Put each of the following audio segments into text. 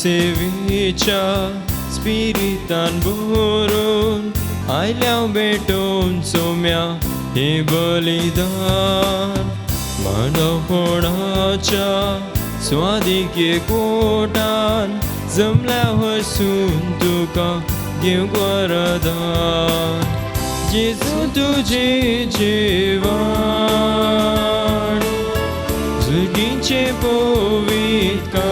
सेवेच्या स्पिरितान भरून आयल्या भेटून सोम्या हे बलिदान मानवपणाच्या स्वादिके कोटान जमल्या हसून तुका देव वरदान जेजू तुझे जेवण झुडीचे पवित्र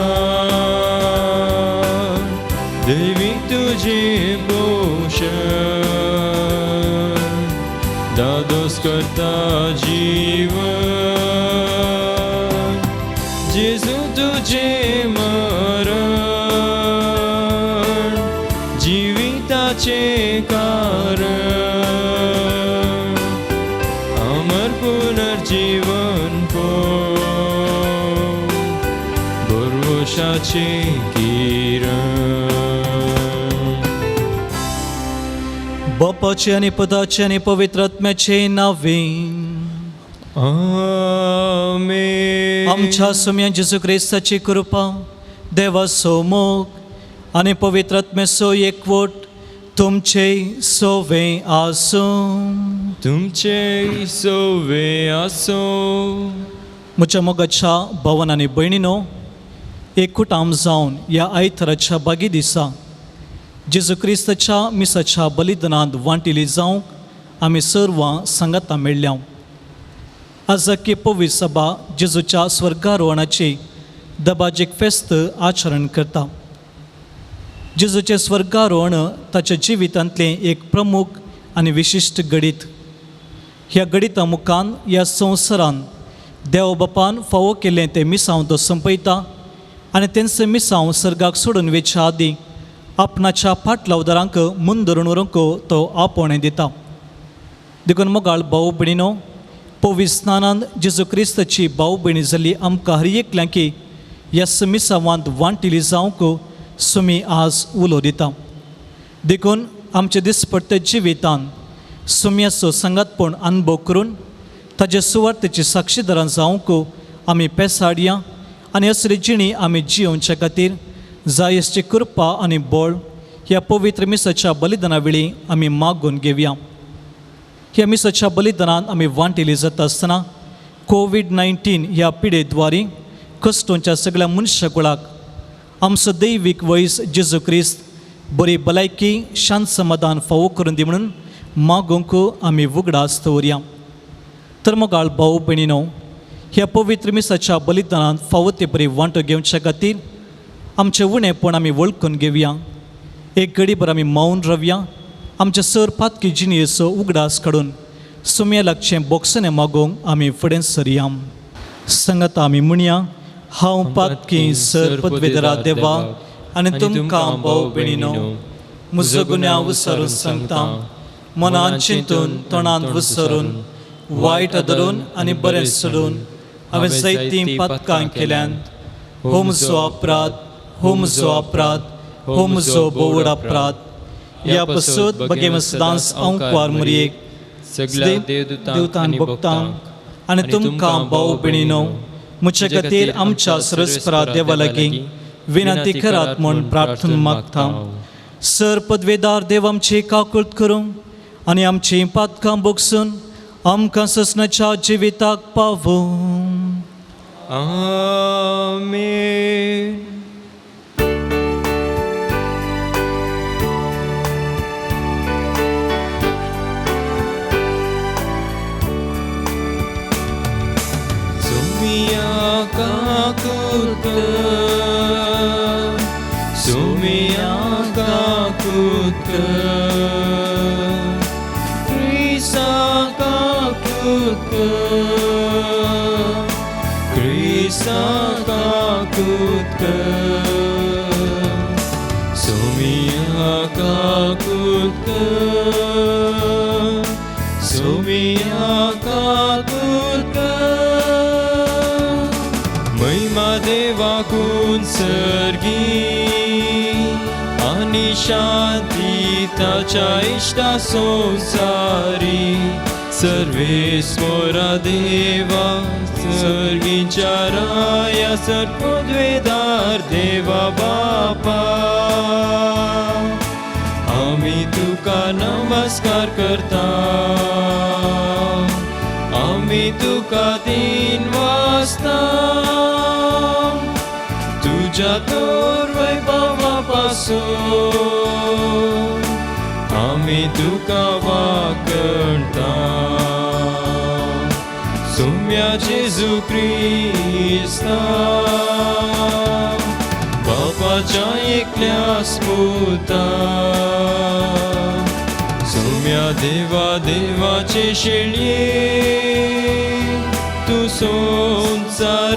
दैविक तुझे पोषण दादोस करता जीवन जेजू तुझे मरण जीविताचे कारण अमर पुनर्जीवन भरवशाचे किरण बापाचे आणि पदाचे आणि पवित्र आत्म्याचे नावे आमेन. आमच्या सोम्या जेजू ख्रिस्ताची कृपा देवाचो मोग आणि पवित्र आत्म्याचो एकवट तुमचे सोवे आसो. तुमचे सोवे आसो. म्हज्या मोगाच्या भावान आनी भयणीनो, एकूटाम जावन ह्या आयताराच्या बागी दिसा जेजू क्रिस्ताच्या मिसाच्या बलिदानांत वांटिली जावंक आमी सर्वां सांगाता मेळ्ळ्या. आज अख्खी पवित्र सभा जेजूच्या स्वर्गारोहणाचे दबाजेक फेस्त आचरण करता. जेजूचे स्वर्गारोहण ताच्या जिवितांतले एक प्रमुख आनी विशिश्ट गडीत. ह्या गडिता मुखान ह्या संवसारान देव बापान फावो केल्लें तें मिसांव तो संपयता आनी तेंचें मिसांव सर्गाक सोडून वेच्या आदीं आपणाच्या फाटलावदारांक मुन धरून व्हरूंक तो आपोवणें दिता. देखून मोगाळ भाऊ भयणीनो, पवित्र स्नानांत जेजू क्रिस्ताची भाऊ भयणी जाल्ली आमकां हर एकल्यांकी ह्या मिसावांत वांटिली जावंक सुमी आज उलो दिता. देखून आमच्या दिसपट्टे जिवितान सुम्याचो संगातपण अनुभव करून ताचे सुवार्थेची साक्षीदारां जावंक आमी पेसाडया आनी असली जिणी आमी जियोवच्या खातीर जायसची कृपा आनी बळ ह्या पवित्र मिसाच्या बलिदाना वेळी आमी मागून घेवया. ह्या मिसाच्या बलिदानांत आमी वांटिली जाता आसतना कोविड-19 ह्या पिडेद्वारी कश्टोंच्या सगळ्या मनशाकुळाक आमचो दैवीक वैस जेजू क्रिस्त बरी भलायकी शांत समाधान फावो करून दी म्हणून मागोंक आमी उगडास दवरया. तर मोगाळ भाऊ भयणीनो, ह्या पवित्र मिसाच्या बलिदानांत फावो ते बरी वांटो घेवच्या खातीर आमचें उणेपण आमी वळखून घेवया. एक घडीभर आमी मौन रावया. आमच्या सर पातकी जिणेचो उगडास काडून सुम्या लागचें बोगसणें मागोवंक आमी फुडें सरया. सांगाता आमी म्हणया, हांव पातकी सर पदवेदरा देवा आनी तुमकां भाऊ भयणीनो, म्हजो गुन्यांव विसरून सांगता. मनान चिंतून तोंडान विसरून वायट धरून आनी बरें सोडून हांवें जायतीं पातकां केल्यांत. हो म्हजो अपराध, हो म्हजो अपराध, हो म्हजो बोवड अपराध. ह्या पसूत बगे सदांच अंकवार मरयेक सगळ्या देवतांनी भोगतांक आनी तुमकां भाऊ भयणीनो, म्हजे खातीर आमच्या सरस्परा देवा लागीं विनंती करात म्हूण प्रार्थना मागता. सर पदवेदार देव आमची काकूळट करूं आनी आमची पातकां बोगसून आमकां ससनाच्या जिविताक पावूं. आमेन. Sumia kakutka, Sumia kakutka, Krisa kakutka, Krisa kakutka, Sumia kakutka, Sumia kakutka. महिमा देवाकून सर्गी आणि शांती ताच्या इष्टा संसारी सर्वेश्वरा देवा सर्गीच्या राया सर्पद्वेदा नमस्कार देवा बापा, आम्ही तुका नमस्कार करता, आम्ही तुका दिन वाजता, तुझ्या थोर वैभवापासून आम्ही तुका वाकणता. सोम्या जेजू क्रिस्ता, बापाच्या एकल्या स्पुता, सोम्या देवा देवाचे शेळये, तू संसाराचे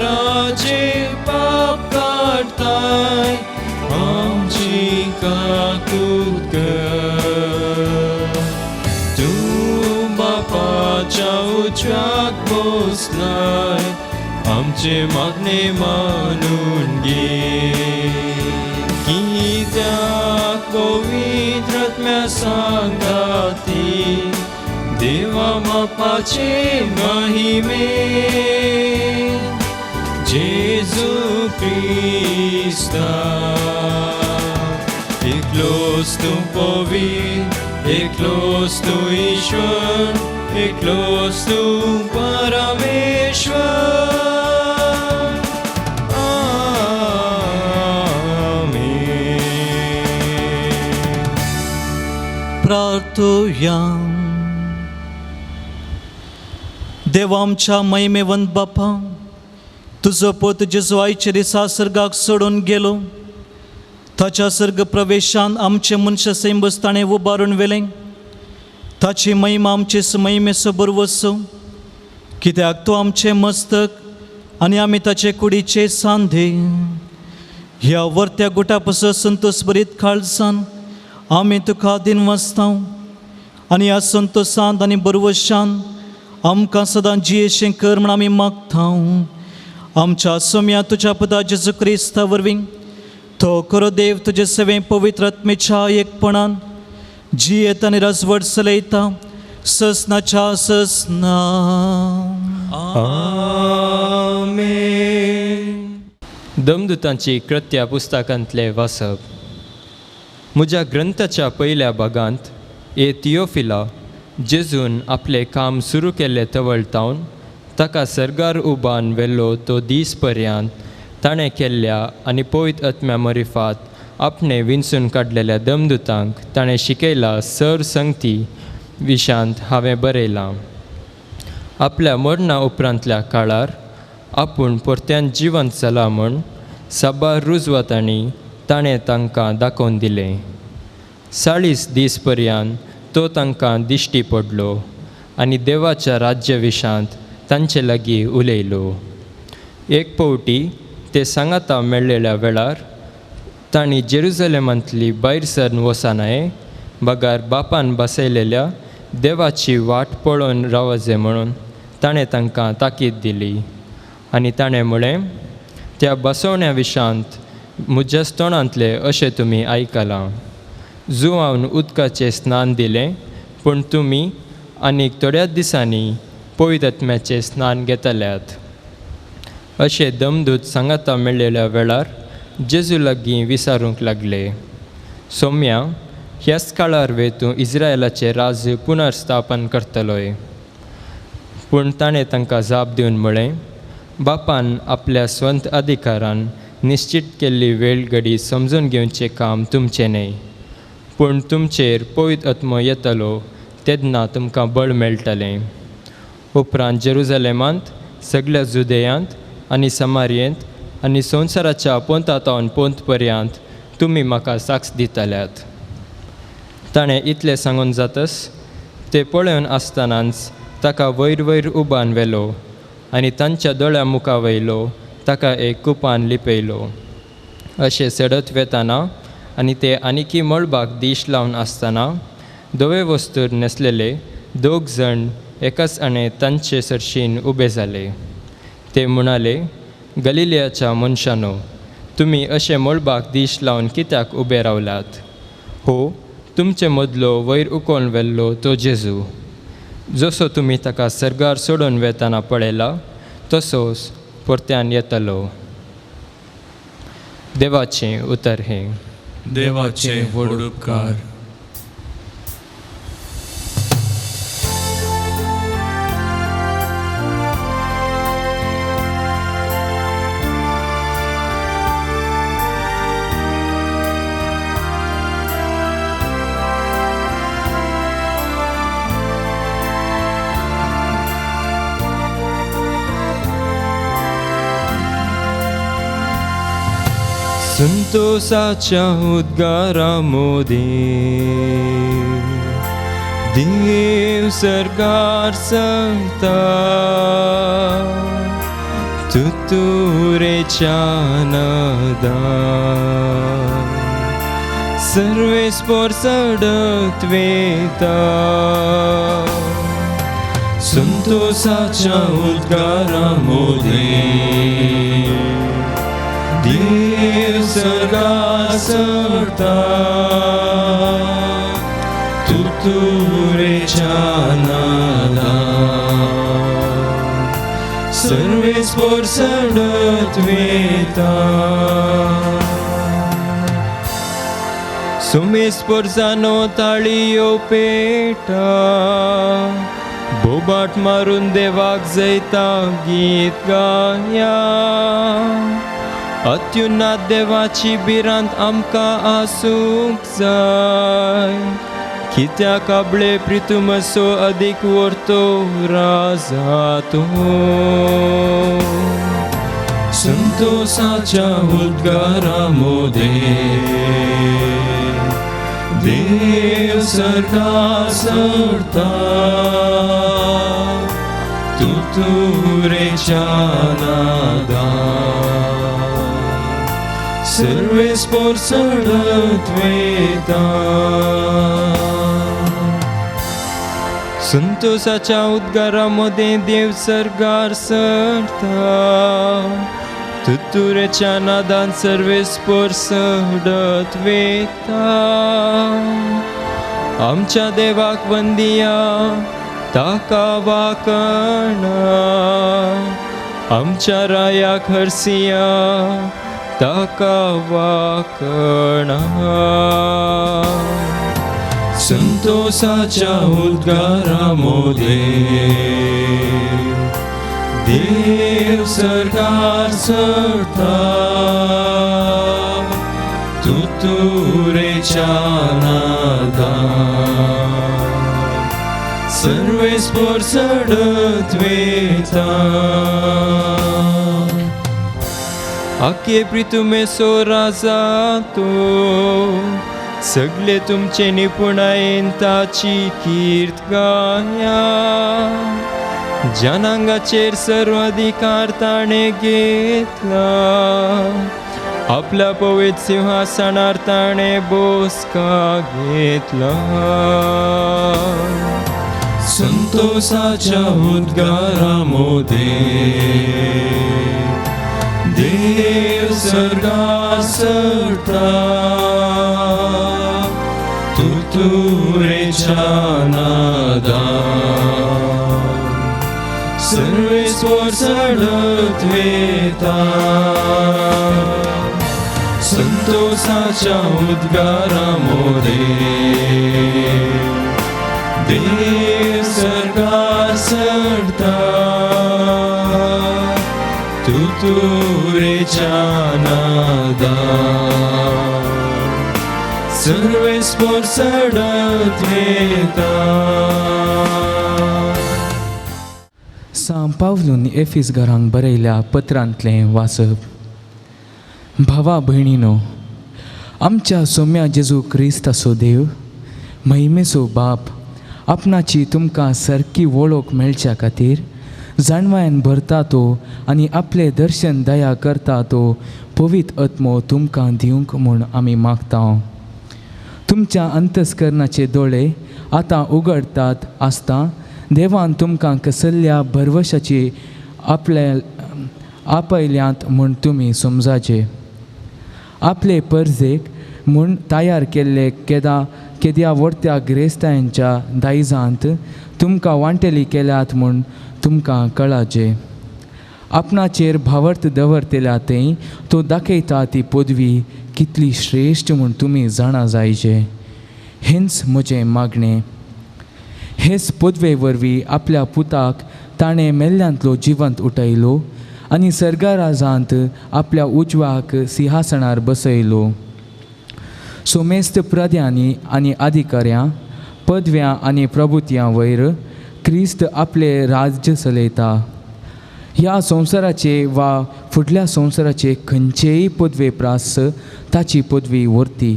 पाप काढताय, आमची काकूत कर. तू बापाच्या उजव्याक बसलाय, आमचे मागणे मानून घे. कित्याक पवित्र आत्म्या सांगता ती, देवा बापाचे महिमे, जेजू क्रिस्ता. एकलोच तू पवित्र, एकलोच तू ईश्वर, एकलोच तू परमेश्वर. आमेन. प्रार्थूया. देवा आमच्या महिमेवंत बापा, तुझो पोत जेजू आयच्या दिसा सर्गाक सोडून गेलो, ताच्या सर्ग प्रवेशान आमचे मनुष्य सैंबस्ताणे उबारून वेलें, ताची महिमा आमचे महिमेसो बरवसो. कित्याक तो आमचे मस्तक आनी आमी ताचे कुडीचे सांधे. ह्या वर्त्या गुटा पासून संतोष बरीत काळजान आमी तुका दिन वाजता, आनी ह्या संतोषांत आनी बरवशान आमकां सदां जियेशें कर म्हण आमी मागता. आमच्या सोम्या तुज्या पुता जेजू क्रिस्ता वरवीं तो खरो देव तुजे सेवे पवित्र आत्मेच्या एकपणान जियेत आनी राजवट चलयता, ससनाच्या ससना. आमेन. दमदुतांची कृत्या पुस्तकांतले वाचप. म्हज्या ग्रंथाच्या पयल्या भागांत ए थियोफिला, जेजून आपले काम सुरू केले तवळतावन ताका सर्गार उबान व्हेल्लो तो दीस पर्यंत ताणें केल्ल्या आनी पवित्र आत्म्या मरिफात आपणे विंचून काडलेल्या दमदुतांक ताणें शिकयला सर संगती विशांत हांवें बरयलां. आपल्या मरणा उपरांतल्या काळार आपूण परत्यान जिवंत जाला म्हूण साबार रुजवतांनी ताणें तांकां दाखोवन दिलें. 40 दीस पर्यंत तो तांकां दिश्टी पडलो आनी देवाच्या राज्य विशांत तांचे लागीं उलयलो. एक फावटी ते सांगाता मेळ्ळेल्या वेळार तांणी जेरुसलेमांतली भायर सरन वचनाये बगार बापान बसयलेल्या देवाची वाट पळोवन रावचे म्हणून ताणें तांकां ताकीद दिली. आनी ताणें म्हळें, त्या बसवण्या विशांत म्हज्या तोंडांतले अशें तुमी आयकलां. जुवावन उदकाचें स्नान दिलें, पूण तुमी आनीक थोड्याच दिसांनी पवित्र आत्म्याचें स्नान घेतल्यात. अशें दमदूत सांगाता मेळ्ळेल्या वेळार जेजू लागीं विचारूंक लागले, सोम्या, ह्याच काळार तूं इस्रायलाचें राज्य पुनर्स्थापन करतलोय. पूण ताणें तांकां जाप दिवन म्हळें, बापान आपल्या स्वंत अधिकारान निश्चित केल्ली वेळ घडी समजून घेवचें काम तुमचें न्हय, पूण तुमचेर पवित्र आत्मो येतलो तेन्ना तुमकां बळ मेळटलें. उपरांत जेरुसलेमांत, सगळ्या जुदेयांत आनी समारियेंत आनी संवसाराच्या पोंतातावन पोंत पर्यंत तुमी म्हाका साक्ष दितल्यात. ताणें इतलें सांगून जातच ते पळोवन आसतनाच ताका वयर वयर उबान व्हेलो आनी तांच्या दोळ्या मुखा वयलो ताका एक कुपान लिपयलो. अशें सडत वेताना आनी ते आनिकी मळबाक दिश लावन आसतना धवे वस्तूर न्हेसलेले 2 जण एकाच आणे तांचे सरशीन उबे जाले. ते म्हणाले, गलिलियाच्या मनशांनो, तुमी अशें मळबाक दिश लावन कित्याक उबे रावल्यात? हो, तुमचे मदलो वयर उखोवन व्हेल्लो तो जेजू. जसो तुमी ताका सर्गार सोडून वेताना पळयला तसोच परत्यान येतलो. देवाचें उतर हे. देवाचे व्हड उपकार. संतोषाच्या उद्गारामध्ये देव सरकार सांगता, तुतुरेच्या नादान सर्वेस्पर सडत वेता. संतोषाच्या उद्गारामध्ये देव सरकार सांगता, तुतुरेच्या नादान सर्वेस्पर सडत वेता. सोमेस्पर जानो ताळयो पेटा, बोबाट मारून देवाक जैता गीत गाया. अत्युन्नात देवाची बिरांत आमकां आसूंक जाय, कित्याक काबळे प्रितुमसो अदीक वर्तो राजा तो. संतोषाच्या उद्गारामध्ये देव सरकार सांगता, तुतुरेच्या नादान सर्वेस्पर सडत वेता. संतोषाच्या उद्गारामध्ये देव सरकार सरता, तुतुरेच्या नादान सर्वेस्पर सडत वेता. आमच्या देवाक वंदिया ताका वाकणा, आमच्या रायाक हरसिया ताका वाकणा. संतोषाच्या उद्गारामध्ये देव सरकार सांगता, तुतुरेच्या नादान सर्वेस्पर सडत वेता. आखे प्रितुमेसो राजा तो, सगळे तुमचे निपुणायेन ताची कीर्त गाया. जनांगाचेर सर्व अधिकार ताणे घेतला, आपल्या पवित्र सिंहासनार ताणे बसका घेतला. संतोषाच्या उद्गारामध्ये देव सरकार सांगता, तुतुरेच्या नादान सर्वेस्पर सडत वेता. संतोषाच्या उद्गारामध्ये देव सरकार सांगता, तुतुरेच्या नादान सर्वेस्पर सडत वेता. सांत पावलून एफिस घरांक बरयल्या पत्रांतलें वाचप. भावा भयणीनो, आमच्या सोम्या जेजू क्रिस्ताचो देव, महिमेचो बाप आपणाची तुमकां सारकी वळख मेळच्या खातीर जाणवायेन भरता तो आनी आपले दर्शन दया करता तो पवित्र आत्मो तुमकां दिवंक म्हूण आमी मागता. तुमच्या अंतस्करणाचे दोळे आतां उगडतात आसता देवान तुमकां कसल्या भरवशाची आपयल्यांत म्हूण तुमी समजाचे. आपले परजेक म्हूण तयार केल्ले केद्या वर्त्या ग्रेस्तांच्या दायजांत तुमकां वांटेली केल्यात म्हूण तुमकां कळाचे. आपणाचेर भावर्त दवरतेल्यातय तो दाखयता ती पदवी कितली श्रेश्ठ म्हूण तुमी जाणा जायचे. हेंच म्हजें मागणें. हेच पदवे वरवीं आपल्या पुताक ताणें मेल्ल्यांतलो जिवंत उठयलो आनी सर्गाराजांत आपल्या उजवाक सिंहासनार बसयलो. सोमेस्त प्रद्यांनी आनी अधिकाऱ्यां, पदव्यां आनी प्रभुत्यां वयर क्रिस्त आपले राज्य चलयता. ह्या संवसाराचे वा फुडल्या संवसाराचे खंयचेय पदवे प्रास ताची पदवी व्हरती.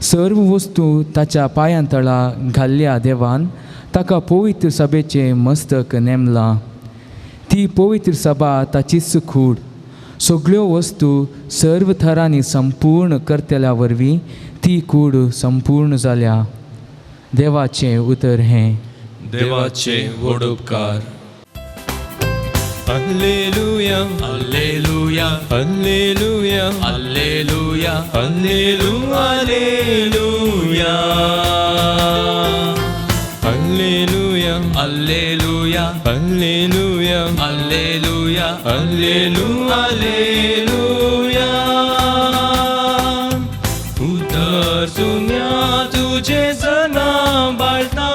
सर्व वस्तू ताच्या पांयां तळा घाल्ल्या देवान ताका पवित्र सभेचें मस्तक नेमलां. ती पवित्र सभा ताचीच खूड. सगळ्यो वस्तू सर्व थरांनी संपूर्ण करतल्या वरवीं ती कूड संपूर्ण जाल्या. देवाचें उतर हें. देवाचे व्हड उपकार. Alleluia, Alleluia, Alleluia, Alleluia, Alleluia, Alleluia, Alleluia, Alleluia, Alleluia, Alleluia, Alleluia, Alleluia. उतर सुन्या तुझे जना बाळता,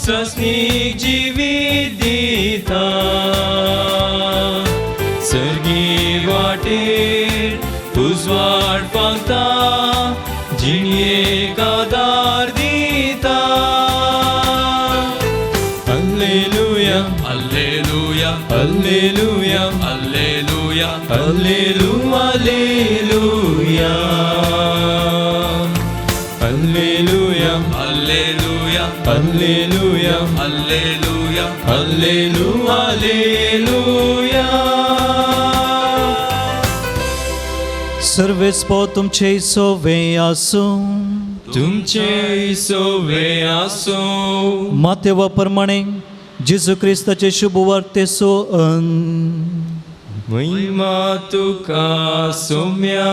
सस्नीक जिवीत दिता. सर्गी वाटेर उजवाड पावता, जिणयेक आदार दिता. Alleluia, Alleluia, Alleluia, Alleluia, Alleluia, Alleluia, Alleluia, Alleluia, Alleluia, Alleluia, Alleluia, Alleluia. सर्वेस्पो तुमचे सोवे आसो. तुमचे सोवे आसो. मातेवा प्रमाणे जेजू क्रिस्ताचे शुभ वार्ते सो महिमा तुका सोम्या.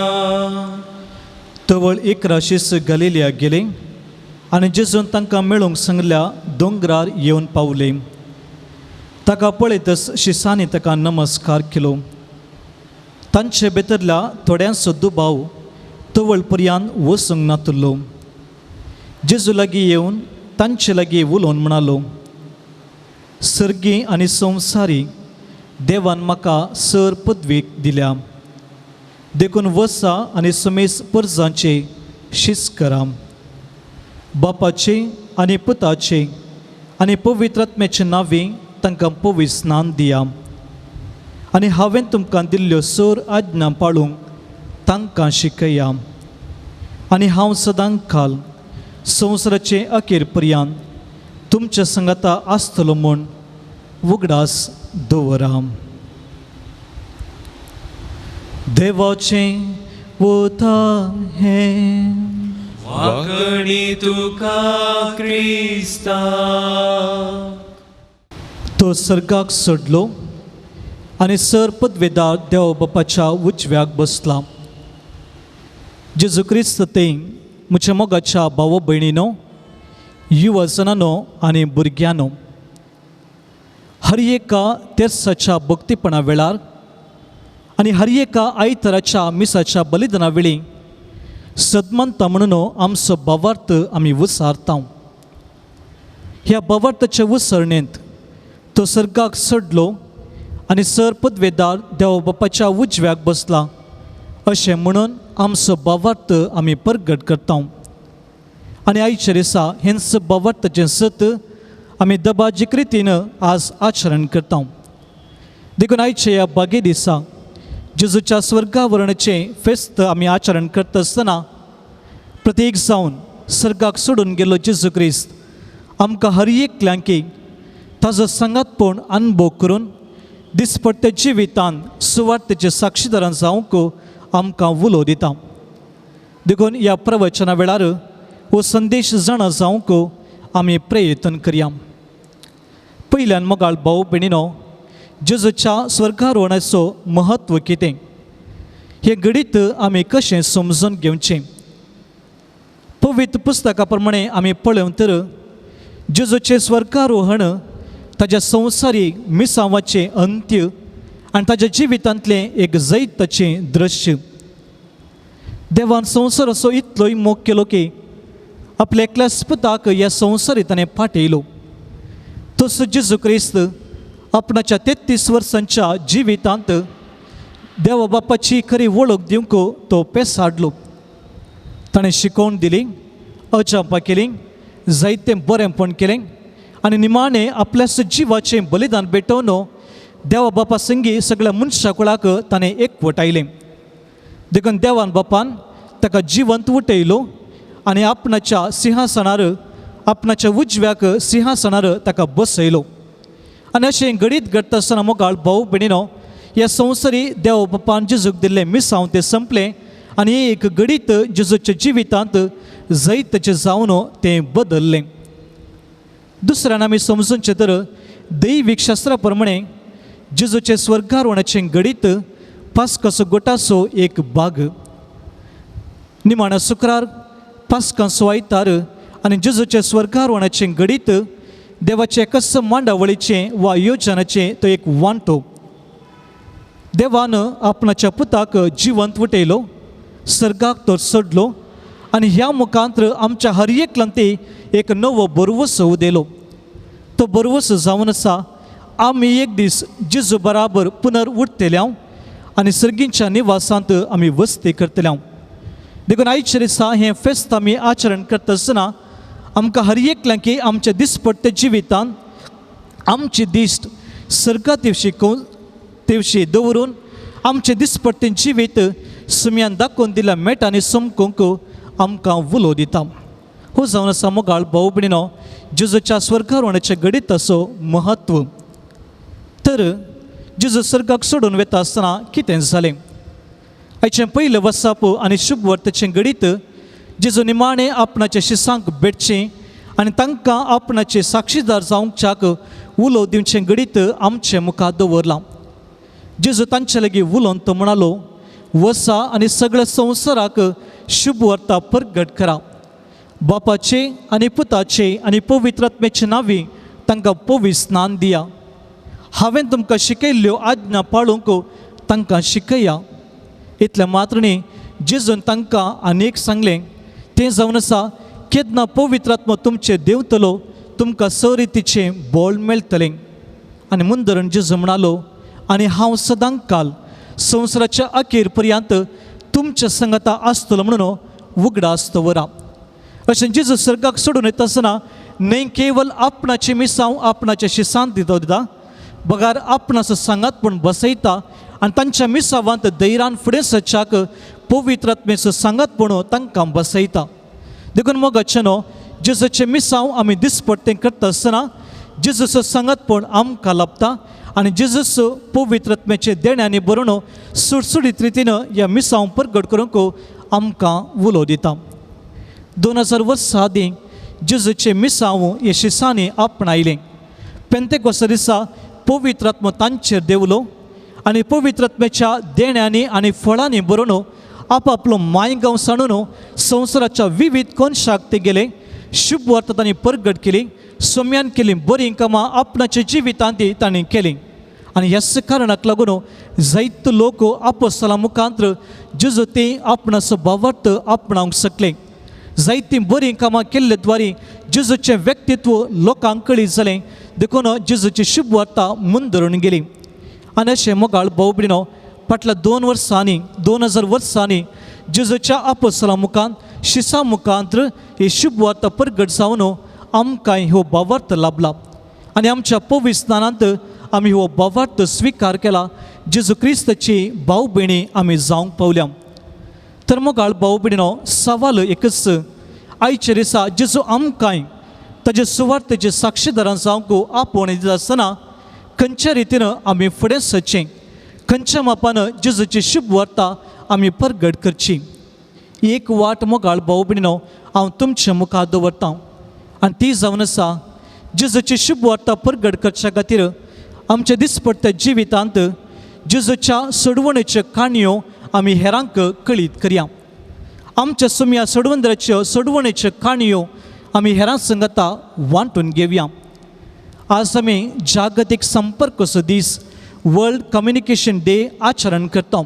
तवळ एक राशीस गलिल्या गेले आनी जेजून तांकां मेळूंक सांगल्या दोंगरार येवन पावले. ताका पळयतच शिसांनी ताका नमस्कार केलो. तांचे भितरल्या थोड्यांचो दुबाव तवळ पर्यंत वचूंक नातलो. जेजू लागीं येवन तांचे लागीं उलोवन म्हणालो, सर्गी आनी संवसारी देवान म्हाका सर पदवीक दिल्या. देखून वसा आनी समेस परजांचे शिस करा. बापाचे आनी पुताचे आनी पवित्र आत्म्याचे नांवे तांकां पवित्र स्नान दिया. आनी हांवें तुमकां दिल्ल्यो सर आज्ञा पाळूंक तांकां शिकया. आनी हांव सदां काल संवसाराचे अखेर पर्यंत तुमच्या संगता आसतलो म्हूण उगडास दवरा. देवाचें उतर हें. वाकडी तुका क्रिस्ता. तो सर्गाक चडलो आनी सर पदवेदार देव बापाच्या उजव्याक बसला. जेजू क्रिस्त ते म्हज्या मोगाच्या भाव भयणीनो, युवजनांनो आनी भुरग्यांनो, हर एका तेर्साच्या भक्तीपणा वेळार आनी हर एका आयतराच्या मिसाच्या बलिदाना वेळी सदमंता म्हणून आमचो भावार्थ आमी विसारता. ह्या भावार्थाच्या विसरणेंत तो सर्गाक चडलो आनी सर पदवेदार देव बापाच्या उजव्याक बसला अशें म्हणून आमचो भावार्थ आमी प्रगट करता. आनी आयच्या दिसा हेंच भावार्थाचें सत आमी दबाजीक रितीन आज आचरण करता. देखून आयच्या ह्या बागे दिसा जेजूच्या स्वर्गावरणाचें फेस्त आमी आचरण करता आसतना प्रत्येक जावन सर्गाक सोडून गेलो जेजू क्रिस्त आमकां हर एकल्यांकी ताजो संगातपण अनुभव करून दिसपट्ट्या जिवितांत सुवार्थेचे साक्षीदारां जावंक आमकां उलो दिता. देखून ह्या प्रवचना वेळार हो संदेश जाणा जावंक आमी प्रयत्न करया. पयल्यान मोगाळ भाव भयणीनो, जेजूच्या स्वर्गारोहणाचो महत्व कितें हे घडीत आमी कशें समजून घेवचें. पवित्र पुस्तका प्रमाणे आमी पळयत तर जेजूचें स्वर्गारोहण ताच्या संवसारी मिसांवाचें अंत्य आनी ताच्या जिवितांतलें एक जैताचें दृश्य. देवान संवसार असो इतलोय मोग केलो की आपल्या एकल्याच पुताक ह्या संवसारी ताणें पाठयलो. तसो जेजू क्रिस्त आपणाच्या 33 वर्सांच्या जिवितांत देवा बापाची खरी वळख दिवंक तो पेसाडलो. ताणें शिकोवन दिली, अजापां केलीं, जायतें बरेंपण केलें आनी निमाणें आपल्या जिवाचें बलिदान भेटोवन देवा बापा संगी सगळ्या मनशा कुळाक ताणें एकवटायलें. देखून देवान बापान ताका जिवंत उठयलो आनी आपणाच्या सिंहासनार, आपणाच्या उजव्याक सिंहासनार ताका बसयलो. आनी अशें घडीत घडटा आसतना मोगाळ भाऊ भयणीनो, ह्या संवसारी देव बापान जेजूक दिल्लें मिसांव तें संपलें आनी एक घडीत जेजूच्या जिवितांत जैतचें जावन तें बदल्लें. दुसऱ्यान आमी समजूंचें तर दैवीक शास्त्रा प्रमाणे जेजूचे स्वर्गारोहणाचें घडीत पास्काचो गोठाचो एक भाग. निमाण्या शुक्रार, पास्का सुवाळेतार आनी जेजूचे स्वर्गारोहणाचें घडीत देवाचे एकच मांडावळीचें वा योजनाचें तो एक वांटो. देवान आपणाच्या पुताक जिवंत उठयलो, सर्गाक तो सोडलो आनी ह्या मुखांतर आमच्या हर एकल्यांती एक नवो बरवस उदेलो. तो बरवस जावन आसा आमी एक दीस जेजू बराबर पुनर उठतल्या आनी सर्गींच्या निवासांत आमी वस्ती करतल्या. देखून आयच्या दिसा हें फेस्त आमी आचरण करता आसतना आमकां हर एकल्यांक आमच्या दिसपट्टे जिवितांत आमची दिश्ट सर्गा तेवशी दवरून आमचें दिसपट्टें जिवीत सुमयान दाखोवन दिल्या मेटांनी समकूंक आमकां उलो दिता. हो जावन आसा मोगाळ भाऊ भयणीनो जेजूच्या स्वर्गारोहणाच्या घडीत असो महत्व. तर जेजू सर्गाक सोडून वता आसतना कितें जालें? आयचें पयलें वसाप आनी शुभ वर्ताचें घडीत जेजू निमाणें आपणाच्या शिसांक भेटचें आनी तांकां आपणाचे साक्षीदार जावंकच्याक उलो दिवचें घडीत आमचे मुखार दवरलां. जेजू तांचे लागीं उलोवन तो म्हणालो, वसा आनी सगळ्या संवसाराक शुभ वर्ता परगट करा. बापाचे आनी पुताचे आनी पवित्र आत्म्याचे नांवी तांकां पवित्र स्नान दिया. हांवें तुमकां शिकयल्ल्यो आज्ञा पाळूंक तांकां शिकया. इतल्या मात्रनी जेजून तांकां आनीक सांगलें, तें जावन आसा केन्ना पवित्र आत्मो तुमचेर देंवतलो तुमकां सरितीचें बोळ मेळटलें. आनी मुंदरण जेजू म्हणालो, आनी हांव सदांच काल संवसाराच्या अखेर पर्यंत तुमच्या संगता आसतलो म्हणून उगडास दवरा. अशें जेजू सर्गाक सोडून येता आसतना न्हय केवल आपणाची मिसांव आपणाच्या शिसांत दिता, बगार आपणाचो सांगात पूण बसयता आनी तांच्या मिसांवांत धैर्यान फुडें सच्चाक पवित्र आत्मेचो सांगातपण तांकां बसयता. देखून मोगाचेनो जेजूचें मिसांव आमी दिसपट्टें करता आसतना जेजूचो सांगातपण आमकां लाभता आनी जेजूचो पवित्र आत्म्याचे देण्यांनी बरोवन सुटसुटीत रितीन ह्या मिसांव परगट करूंक आमकां उलो दिता. 2000 वर्सां आदीं जेजूचें मिसांव हे शिसांनी आपणायलें. पेंतेकोस्ता दिसा पवित्र आत्मो तांचेर देवलो आनी पवित्र आत्म्याच्या देण्यांनी आनी फळांनी बरोवन आपआपलो मायगांव सांडून संवसाराच्या विविध कोनशाक ते गेले. शुभ वर्ता तांणी परगट केली, सोम्यान केली, बरीं कामां आपणाच्या जिवितांत तांणी केलीं. आनी ह्याच कारणाक लागून जायते लोक आपोस्तलां मुखांतर जेजू तें आपणाचो भावार्थ आपणावंक शकले. जायतीं बरीं कामां केल्ले द्वारे जेजूचें व्यक्तित्व लोकांक कळीत जालें. देखून जेजूची शुभ वार्ता मुंदरून गेली. आनी अशें मोगाळ भाऊ भयणीनो, फाटल्या 2000 वर्सांनी जेजूच्या आपोस्तलां मुखांत शिसां मुखांतर ही शुभ वार्ता परगट जावन आमकां हो भावार्थ लाभला. आनी आमच्या पवित्र स्नानांत आमी हो भावार्थ स्विकार केला. जेजू क्रिस्ताची भाव भयणी आमी जावंक पावल्या. तर मोगाळ भाऊ भयणीनो, सवाल एकच, आयच्या दिसा जेजू आमकां ताजे सुवार्थेचे साक्षीदारां जावंक आपोवण दिता आसतना खंयच्या रितीन आमी फुडें सरचें, खंयच्या मापान जेजूची शुभ वार्ता आमी परगट करची. एक वाट मोगाळ भाऊ भयणीनो हांव तुमच्या मुखार दवरतां आनी ती जावन आसा जेजूची शुभ वार्ता परगट करच्या खातीर आमच्या दिसपट्ट्या जिवितांत जेजूच्या सोडवणेच्यो काणयो आमी हेरांक कळीत करया. आमच्या सुमया सोडवंदराच्यो सोडवणेच्यो काणयो आमी हेरां संगता वांटून घेवया. आज आमी जागतीक संपर्क असो दीस वर्ल्ड कम्युनिकेशन डे आचरण करता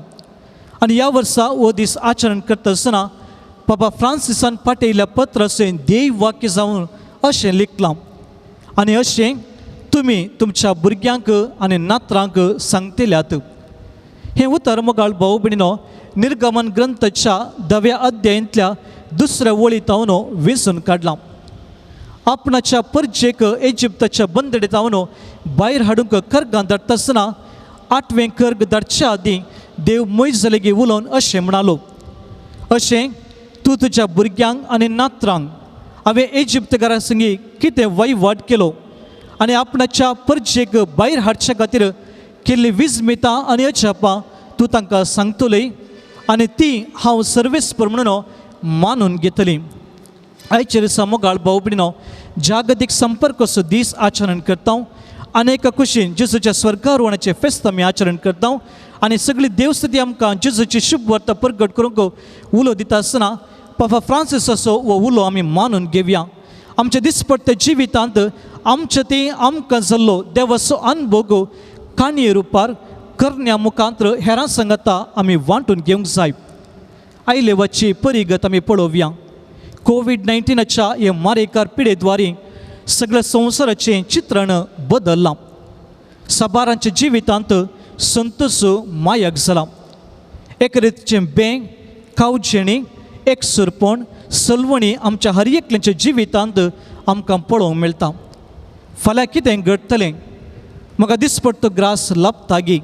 आनी ह्या वर्सा हो दीस आचरण करता आसतना पापा फ्रांसिसान पाठयल्ल्या पत्र अशें देव वाक्य जावन अशें लिखलां आनी अशें तुमी तुमच्या भुरग्यांक आनी नातरांक सांगतल्यात. हें उतर मोगाळ भाऊ भयणीनो निर्गमन ग्रंथाच्या 10व्या अध्यायांतल्या 2ऱ्या वळींत हांव वेंचून काडलां. आपणाच्या परजेक इजिप्ताच्या बंदडेंत हांव भायर हाडूंक कर्गां धाडटा आसतना 8वें कर्ग धाडच्या आदीं देव मोइजा लेगीत उलोवन अशें म्हणालो, अशें तूं तुज्या भुरग्यांक आनी नातरांक हांवें इजिप्तकारां संगी कितें वहिवाट केलो आनी आपणाच्या परजेक भायर हाडच्या खातीर केल्ली विजमेतां आनी अजापां तूं तांकां सांगतली आनी ती हांव सर्वेस्पर म्हणून मानून घेतली. आयचे दिसा मोगाळ भाऊ भयणीनो जागतीक संपर्क असो दीस आचरण करता आनी एका कुशीन जेजूच्या स्वर्गारोहणाचें फेस्त आमी आचरण करता आनी सगळी देवस्तुती आमकां जेजूची शुभ वार्ता प्रगट करूंक उलो दिता आसतना पापा फ्रांसीस असो हो उलो आमी मानून घेवया. आमच्या दिसपट्ट्या जिवितांत आमचें तें आमकां जाल्लो देवाचो अनुभव काणये रुपार करण्या मुखांतर हेरां सांगता आमी वांटून घेवंक जाय. आयले वची परिगत आमी पळोवया. कोविड-19च्या हे मारेकार पिडेद्वारे सगळ्या संवसाराचें चित्रण बदल्लां. साबारांच्या जिवितांत संतोश मायक जाला. एक रितीचें बें कावजेणी एकसुरपण सलवणी आमच्या हर एकल्याच्या जिवितांत आमकां पळोवंक मेळटा. फाल्यां कितें घडटलें म्हाका दिसपट्टो ग्रास लापतागी.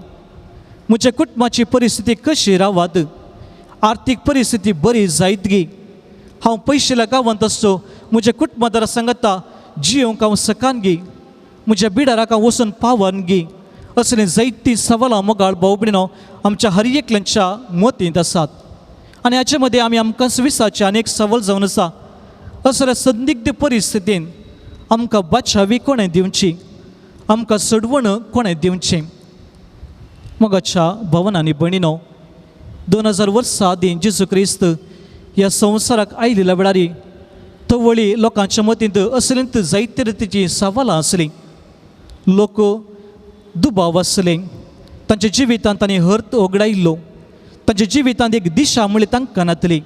म्हज्या कुटुंबाची परिस्थिती कशी रावात, आर्थीक परिस्थिती बरी जायत गी, हांव पयशेल्या गांवांत आसचो म्हज्या कुटुंबादारा सांगता जियोंक हांव सकान गी, म्हज्या बिडाराक हांव वचून पावन गी. असलीं जायतीं सवालां मोगाळ भाऊ भयणीनो आमच्या हर एकल्याच्या मतींत आसात आनी हाचे मदें आमी आमकांच विसाचे अनेक सवाल जावन आसा. असल्या संदिग्ध परिस्थितीन आमकां बाचावी कोणें दिवची, आमकां सडवण कोणें दिवचें. मोगाच्या भवनांनी भयणीनो 2000 वर्सां आदीं जेजू क्रिस्त ह्या संवसाराक आयिल्ल्या वेळारी तवळी लोकांच्या मतींत असलींत जायते रितीची सवालां आसलीं. लोक दुबाव आसले, तांच्या जिवितांत तांणी हर्त ओगडायिल्लो, तांच्या जिवितांत एक दिशा म्हळ्ळी तांकां नातली.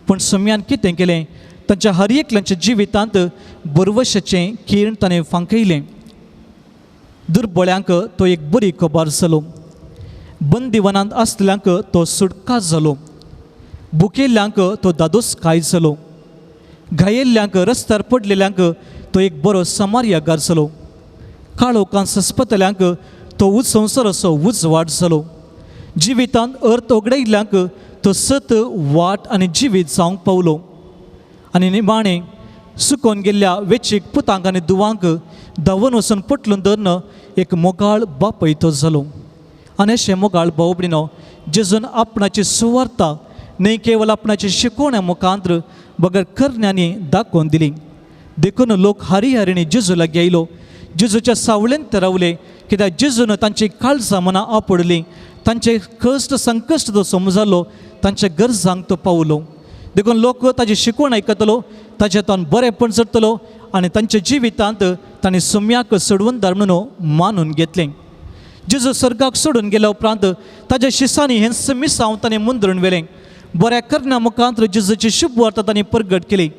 पूण सम्यान कितें केलें, तांच्या हर एकल्याच्या जिवितांत बरवशाचें किरण ताणें फांकयलें. दुर्बळ्यांक तो एक बरी खबर जालो, बंदिवनांत आसलेल्यांक तो सुटका जालो, भुकेल्ल्यांक तो दादोसकाय जालो, घायेल्ल्यांक रस्त्यार पडलेल्यांक तो एक बरो समार्यागार जालो, काळोखांत सस्पतल्यांक तो संवसार असो उजवाड जालो, जिवितांत अर्थ ओगडायिल्ल्यांक तो सत वाट आनी जिवीत जावंक पावलो आनी निमाणें सुकोवन गेल्ल्या वेचीक पुतांक आनी दुवांक धांवन वचून पटलून धरन एक मोगाळ बापयतो जालो. आनी अशें मोगाळ भाऊ भयणीनो जेजून आपणाची सुवार्ता न्ही केवळ आपणाची शिकोवण्या मुखांतर बगर करण्यांनी दाखोवन दिली. देखून लोक हरिहरिणी जेजू लागीं आयलो, जेजूच्या सावळेंत रावले, कित्याक जेजून तांची काळजां मनां आपडलीं, तांचे कश्ट संकश्ट तो समजलो, तांच्या गरजांक तो पावलो. देखून लोक ताची शिकवण आयकतलो, ताचे तान बरेपण जडटलो आनी तांच्या जिवितांत तांणी सुम्याक सोडवणदार म्हणून मानून घेतलें. जेजू सर्गाक सोडून गेल्या उपरांत ताच्या शिसांनी हें मिसांव ताणें मुंदरून व्हेलें. बऱ्या करण्या मुखांतर जेजूची शुभ वार्ता तांणी प्रगट केली.